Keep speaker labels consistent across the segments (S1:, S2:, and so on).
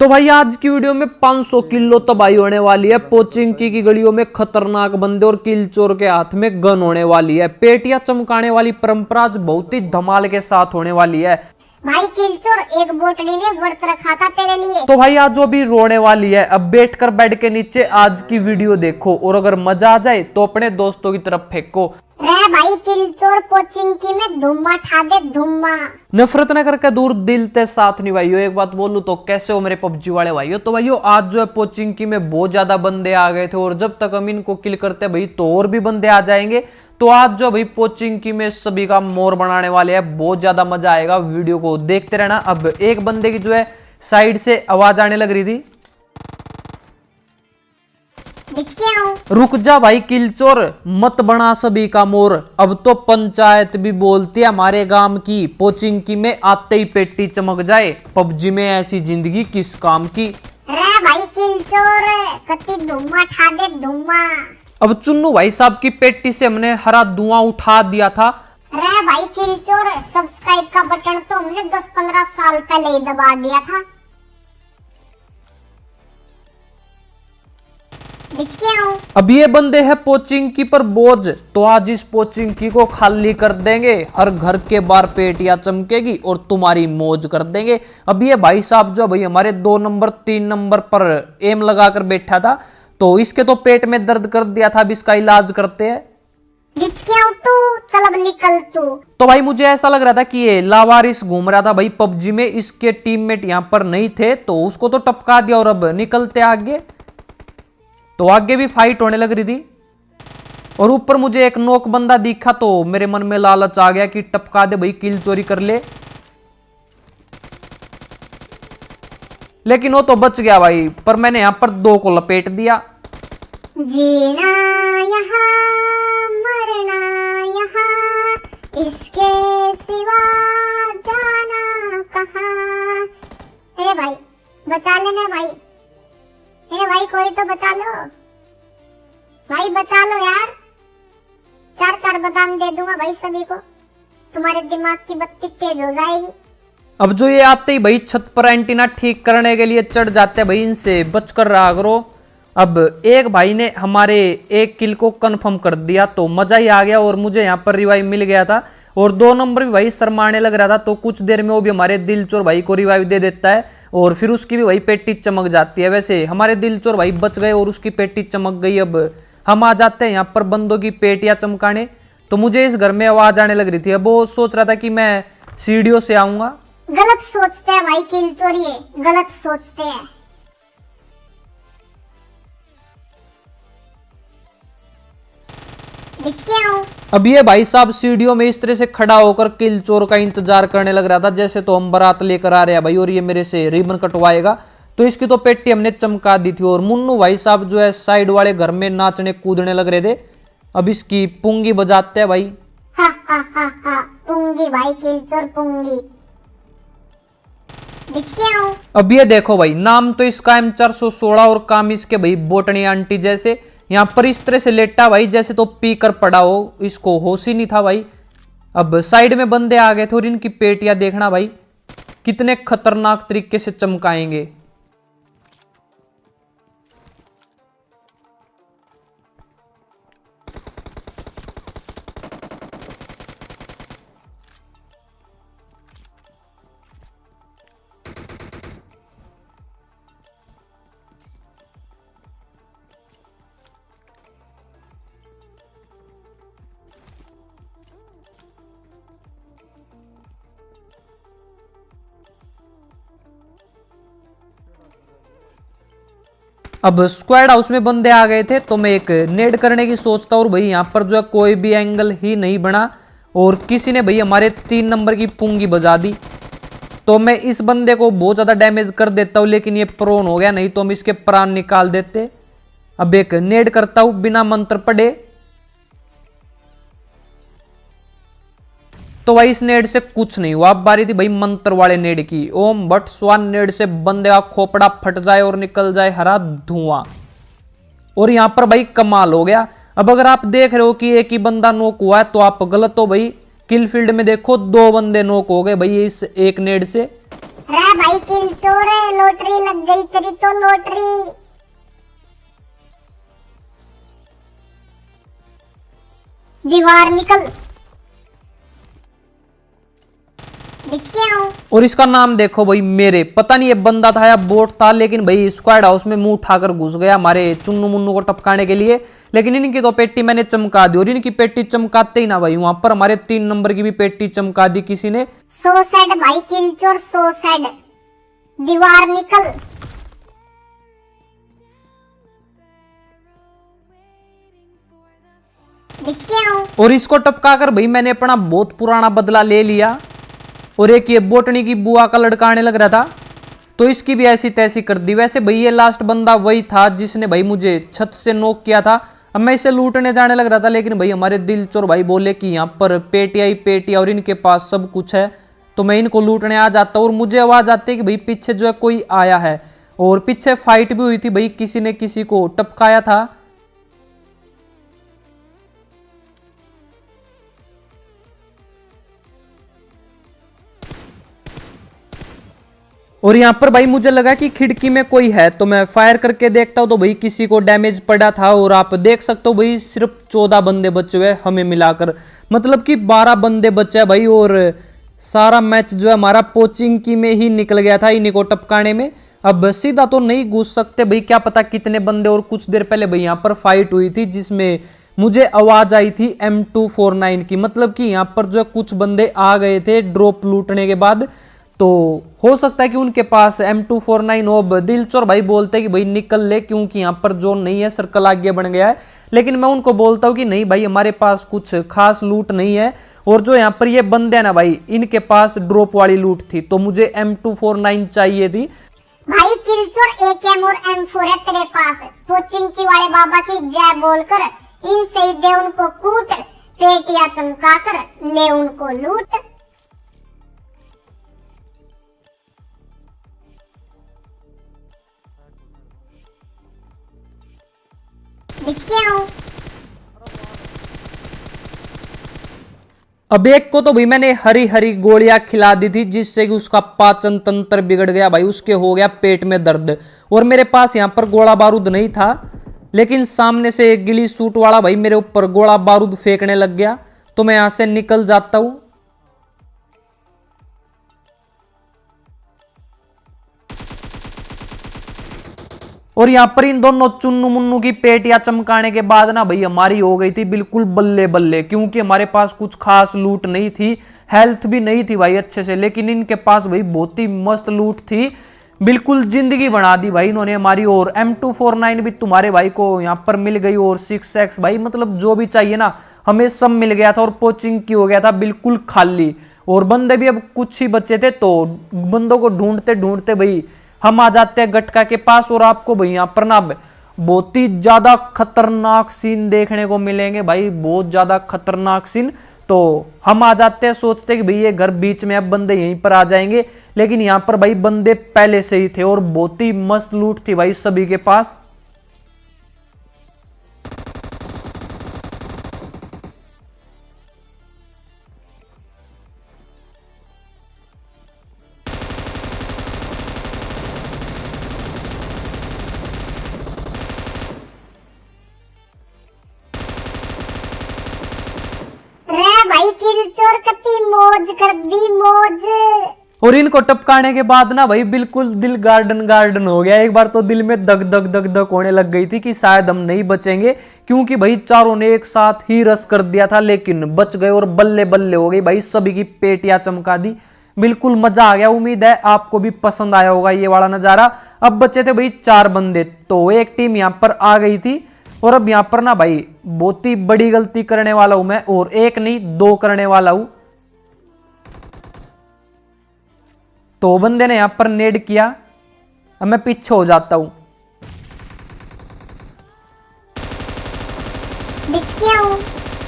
S1: तो भाई आज की वीडियो में 500 किलो तबाही होने वाली है। पोचिंकी की गलियों में खतरनाक बंदे और किल चोर के हाथ में गन होने वाली है। पेटियां चमकाने वाली परंपरा आज बहुत ही धमाल के साथ होने वाली है।
S2: भाई किलचोर एक बोटड़ी ने व्रत रखा था तेरे लिए।
S1: तो भाई आज जो भी रोने वाली है, अब बैठकर बेड के नीचे आज की वीडियो देखो और अगर मजा आ जाए तो अपने दोस्तों की तरफ फेंको।
S2: रे भाई किलचोर पोचिंकी में धुम्मा ठा दे धुम्मा।
S1: नफरत न करके दूर दिल ते साथ नहीं भाइयों। एक बात बोलूं तो कैसे हो मेरे पबजी वाले भाइयों। तो भाइयों आज जो है पोचिंकी में बहुत ज्यादा बंदे आ गए थे और जब तक हम इनको किल करते भाई तो और भी बंदे आ जाएंगे। तो आज जो भाई पोचिंकी में सभी का मोर बनाने वाले हैं, बहुत ज्यादा मजा आएगा। वीडियो को देखते रहना। अब एक बंदे की जो है साइड से आवाज आने लग रही थी, रुक जा भाई किलचोर मत बना सभी का मोर। अब तो पंचायत भी बोलती है हमारे गांव की, पोचिंकी में आते ही पेटी चमक जाए। पबजी में ऐसी जिंदगी किस काम की।
S2: रे भाई किलचोर कति धुम्मा ठा दे धुम्मा।
S1: अब चुन्नू भाई साहब की पेटी से हमने हरा धुआं उठा दिया था।
S2: रे भाई किलचोर सब्सक्राइब का बटन तो हमने 10-15 साल पहले ही दबा दिया था।
S1: अब ये बंदे हैं पोचिंकी पर बोझ, तो आज इस पोचिंकी को खाली कर देंगे। हर घर के बाहर पेटियां चमकेगी और तुम्हारी मौज कर देंगे। अब ये भाई साहब जो भाई हमारे 2 नंबर 3 नंबर पर एम लगाकर बैठा था, तो इसके तो पेट में दर्द कर दिया था। अब इसका इलाज करते हैं।
S2: चल अब निकल तू।
S1: तो भाई मुझे ऐसा लग रहा था कि ये लावारिस घूम रहा था भाई पबजी में, इसके टीममेट यहाँ पर नहीं थे तो उसको तो टपका दिया। और अब निकलते आगे, तो आगे भी फाइट होने लग रही थी और ऊपर मुझे एक नोक बंदा दिखा तो मेरे मन में लालच आ गया कि टपका दे भाई, किल चोरी कर ले। लेकिन वो तो बच गया भाई, पर मैंने यहां पर 2 को लपेट दिया।
S2: जीना यहाँ मरना यहाँ, इसके सिवा जाना कहाँ। ए भाई बचा लेना भाई। ए भाई कोई तो बचा लो भाई, बचा लो यार। 4-4 बादाम दे दूंगा भाई सभी को, तुम्हारे दिमाग की बत्ती तेज हो जाएगी।
S1: अब जो ये आते ही भाई छत पर एंटीना ठीक करने के लिए चढ़ जाते हैं भाई, इनसे बचकर रहा करो। अब एक भाई ने हमारे एक किल को कंफर्म कर दिया तो मजा ही आ गया और मुझे यहाँ पर रिवाइव मिल गया था। और 2 नंबर भी भाई शर्माने लग रहा था, तो कुछ देर में वो भी हमारे दिलचोर भाई को रिवाइव दे देता है और फिर उसकी भी भाई पेटी चमक जाती है। वैसे हमारे दिलचोर भाई बच गए और उसकी पेटी चमक गई। अब हम आ जाते हैं यहाँ पर बंदों की पेटियां चमकाने। तो मुझे इस घर में आवाज आने लग रही थी। अब वो सोच रहा था कि मैं सीढ़ियों से आऊंगा।
S2: गलत सोचते हैं भाई किलचोर, ये गलत सोचते हैं।
S1: अब ये भाई साहब सीढ़ियों में इस तरह से खड़ा होकर किल चोर का इंतजार करने लग रहा था, जैसे तो हम बारात लेकर आ रहे हैं भाई और ये मेरे से रिबन कटवाएगा। तो इसकी तो पेटी हमने चमका दी थी। और मुन्नू भाई साहब जो है साइड वाले घर में नाचने कूदने लग रहे थे। अब इसकी पुंगी बजाते हैं भाई।
S2: हा हा हा हा, पुंगी भाई किलचोर पुंगी।
S1: अब ये देखो भाई, नाम तो इसका M416 और काम इसके भाई बोटनी आंटी जैसे। यहाँ पर इस तरह से लेटा भाई जैसे तो पी कर पड़ा हो, इसको होश ही नहीं था भाई। अब साइड में बंदे आ गए थे और इनकी पेटियां देखना भाई कितने खतरनाक तरीके से चमकाएंगे। अब स्क्वाड हाउस में बंदे आ गए थे तो मैं एक नेड करने की सोचता और भाई यहाँ पर जो है कोई भी एंगल ही नहीं बना और किसी ने भाई हमारे 3 नंबर की पुंगी बजा दी। तो मैं इस बंदे को बहुत ज्यादा डैमेज कर देता हूँ, लेकिन ये प्रोन हो गया, नहीं तो हम इसके प्राण निकाल देते। अब एक नेड करता हूँ बिना मंत्र पढ़े। तो भाई इस नेड से कुछ नहीं हुआ। अब बारी थी भाई मंत्र वाले नेड की। ओम भट्ट स्वान नेड से बंदे का खोपड़ा फट जाए और निकल जाए हरा धुआं। और यहां पर भाई कमाल हो गया। अब अगर आप देख रहे हो कि एक ही बंदा नोक हुआ है तो आप गलत हो भाई। किल फील्ड में देखो 2 बंदे नोक हो गए भाई इस एक नेड से।
S2: रे भाई किल चोर, लॉटरी लग गई तेरी तो लॉटरी। दीवार निकल, बिच के आऊं।
S1: और इसका नाम देखो भाई, मेरे पता नहीं ये बंदा था या बोट था, लेकिन भाई स्क्वाड हाउस में मुंह उठाकर घुस गया हमारे चुन्नू मुन्नू को टपकाने के लिए। लेकिन इनकी तो पेटी मैंने चमका दी, और इनकी पेटी चमकाते ही ना भाई वहां पर हमारे 3 नंबर की भी पेटी चमका दी किसी ने।
S2: सो सैड भाई किल चोर, सो सैड। दीवार निकल। बिच के आऊं।
S1: और इसको टपकाकर भाई मैंने अपना बहुत पुराना बदला ले लिया। और एक ये बोटनी की बुआ का लड़का आने लग रहा था, तो इसकी भी ऐसी तैसी कर दी। वैसे भाई ये लास्ट बंदा वही था जिसने भाई मुझे छत से नॉक किया था। अब मैं इसे लूटने जाने लग रहा था, लेकिन भाई हमारे दिल चोर भाई बोले कि यहाँ पर पेटिया ही पेटिया और इनके पास सब कुछ है, तो मैं इनको लूटने आ जाता। और मुझे आवाज आती है कि भाई पीछे जो है कोई आया है, और पीछे फाइट भी हुई थी भाई, किसी ने किसी को टपकाया था। और यहाँ पर भाई मुझे लगा कि खिड़की में कोई है, तो मैं फायर करके देखता हूँ, तो भाई किसी को डैमेज पड़ा था। और आप देख सकते हो भाई सिर्फ 14 बंदे बचे हुए हमें मिलाकर, मतलब कि 12 बंदे बचे हैं भाई। और सारा मैच जो है हमारा पोचिंग की में ही निकल गया था इन्हीं को टपकाने में। अब सीधा तो नहीं घुस सकते भाई, क्या पता कितने बंदे। और कुछ देर पहले भाई यहाँ पर फाइट हुई थी जिसमें मुझे आवाज आई थी M249 की, मतलब कि यहाँ पर जो है कुछ बंदे आ गए थे ड्रॉप लूटने के बाद। तो हो सकता है कि उनके पास M249 हो। अब दिल चोर भाई बोलते हैं कि भाई निकल ले, क्योंकि यहाँ पर जोन नहीं है, सर्कल आगे बन गया है। लेकिन मैं उनको बोलता हूँ कि नहीं भाई हमारे पास कुछ खास लूट नहीं है, और जो यहाँ पर ये बंदे हैं ना भाई इनके पास ड्रॉप वाली लूट थी, तो मुझे M249 चाहिए थी।
S2: भाई किल चोर AK और M4 है तेरे पास, तो चिंकी वाले बाबा की जय बोलकर इनसे ही दे उनको कूट, पेटियां चमका कर ले उनको लूट। बिच के आऊं।
S1: अब एक को तो भाई मैंने हरी हरी गोलियां खिला दी थी, जिससे कि उसका पाचन तंत्र बिगड़ गया भाई, उसके हो गया पेट में दर्द। और मेरे पास यहाँ पर गोला बारूद नहीं था, लेकिन सामने से एक गिली सूट वाला भाई मेरे ऊपर गोला बारूद फेंकने लग गया, तो मैं यहां से निकल जाता हूं। और यहाँ पर इन दोनों चुन्नू मुन्नू की पेटियां चमकाने के बाद ना भाई हमारी हो गई थी बिल्कुल बल्ले बल्ले, क्योंकि हमारे पास कुछ खास लूट नहीं थी, हेल्थ भी नहीं थी भाई अच्छे से। लेकिन इनके पास भाई बहुत ही मस्त लूट थी, बिल्कुल जिंदगी बना दी भाई इन्होंने हमारी। और M249 भी तुम्हारे भाई को यहाँ पर मिल गई, और 6x भाई, मतलब जो भी चाहिए ना हमें सब मिल गया था। और पोचिंग की हो गया था बिल्कुल खाली, और बंदे भी अब कुछ ही बचे थे, तो बंदों को ढूंढते ढूंढते भाई हम आ जाते हैं गटका के पास। और आपको भाई यहाँ पर ना बहुत ही ज्यादा खतरनाक सीन देखने को मिलेंगे भाई, बहुत ज्यादा खतरनाक सीन। तो हम आ जाते हैं, सोचते कि भाई ये घर बीच में, अब बंदे यहीं पर आ जाएंगे, लेकिन यहाँ पर भाई बंदे पहले से ही थे, और बहुत ही मस्त लूट थी भाई सभी के पास।
S2: भाई किल चोर कती मौज कर दी मौज।
S1: और इनको टपकाने के बाद ना भाई बिल्कुल दिल गार्डन गार्डन हो गया। एक बार तो दिल में दग दग दग दग होने लग गई थी कि शायद हम नहीं बचेंगे, क्योंकि भाई चारों ने एक साथ ही रस कर दिया था, लेकिन बच गए और बल्ले बल्ले हो गई भाई, सभी की पेटियां चमका दी। बिल्कुल मजा आ गया। उम्मीद है आपको भी पसंद आया होगा ये वाला नजारा। अब बचे थे भाई 4 बंदे, तो एक टीम यहाँ पर आ गई थी, और अब यहाँ पर ना भाई बहुत ही बड़ी गलती करने वाला हूं मैं, और एक नहीं 2 करने वाला हूं। तो बंदे ने यहां पर नेड किया, अब मैं पीछे हो जाता हूं।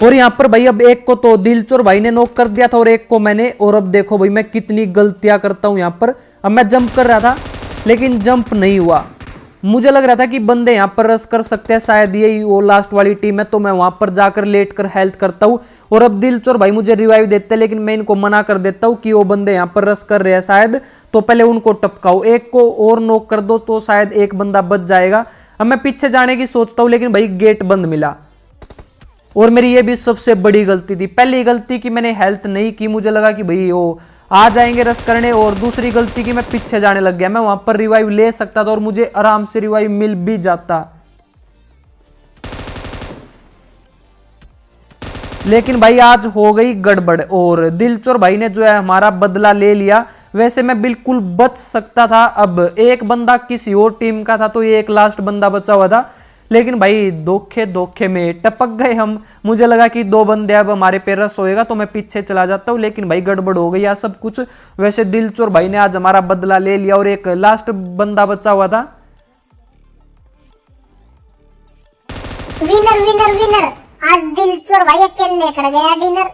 S1: और यहां पर भाई अब एक को तो दिलचोर भाई ने नॉक कर दिया था, और एक को मैंने। और अब देखो भाई मैं कितनी गलतियां करता हूं यहां पर। अब मैं जंप कर रहा था, लेकिन जंप नहीं हुआ, मुझे लग रहा था कि बंदे यहाँ पर रस कर सकते हैं, शायद यही वो लास्ट वाली टीम है, तो मैं वहां पर जाकर लेट कर हेल्थ करता हूँ और अब दिलचोर भाई मुझे रिवाइव देते हैं, लेकिन मैं इनको मना कर देता हूँ कि वो बंदे यहाँ पर रस कर रहे हैं शायद, तो पहले उनको टपकाओ, एक को और नॉक कर दो तो शायद एक बंदा बच जाएगा। अब मैं पीछे जाने की सोचता हूँ, लेकिन भाई गेट बंद मिला और मेरी ये भी सबसे बड़ी गलती थी। पहली गलती कि मैंने हेल्थ नहीं की, मुझे लगा कि भाई वो आ जाएंगे रस करने, और दूसरी गलती कि मैं पीछे जाने लग गया। मैं वहां पर रिवाइव ले सकता था और मुझे आराम से रिवाइव मिल भी जाता, लेकिन भाई आज हो गई गड़बड़ और दिलचोर भाई ने जो है हमारा बदला ले लिया। वैसे मैं बिल्कुल बच सकता था, अब एक बंदा किसी और टीम का था तो ये एक लास्ट बंदा बचा हुआ था, लेकिन भाई धोखे धोखे में टपक गए हम। मुझे लगा कि दो बंदे अब हमारे पे रस होएगा तो मैं पीछे चला जाता हूँ, लेकिन भाई गड़बड़ हो गई यार सब कुछ। वैसे दिलचोर भाई ने आज हमारा बदला ले लिया और एक लास्ट बंदा बचा हुआ था।
S2: विनर विनर विनर, आज दिलचोर भाई अकेले कर गया डिनर।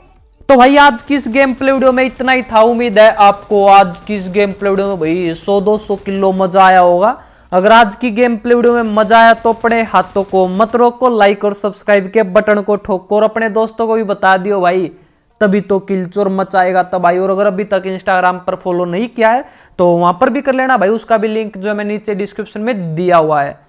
S1: तो भाई आज की इस गेम प्ले वीडियो में इतना ही था। उम्मीद है आपको आज की इस गेम प्ले वीडियो में भाई 100-200 किलो मजा आया होगा। अगर आज की गेम प्ले वीडियो में मजा आया तो अपने हाथों को मत रोको, लाइक और सब्सक्राइब के बटन को ठोको और अपने दोस्तों को भी बता दियो भाई, तभी तो किलचोर मचाएगा तब भाई। और अगर अभी तक इंस्टाग्राम पर फॉलो नहीं किया है तो वहां पर भी कर लेना भाई, उसका भी लिंक जो है मैं नीचे डिस्क्रिप्शन में दिया हुआ है।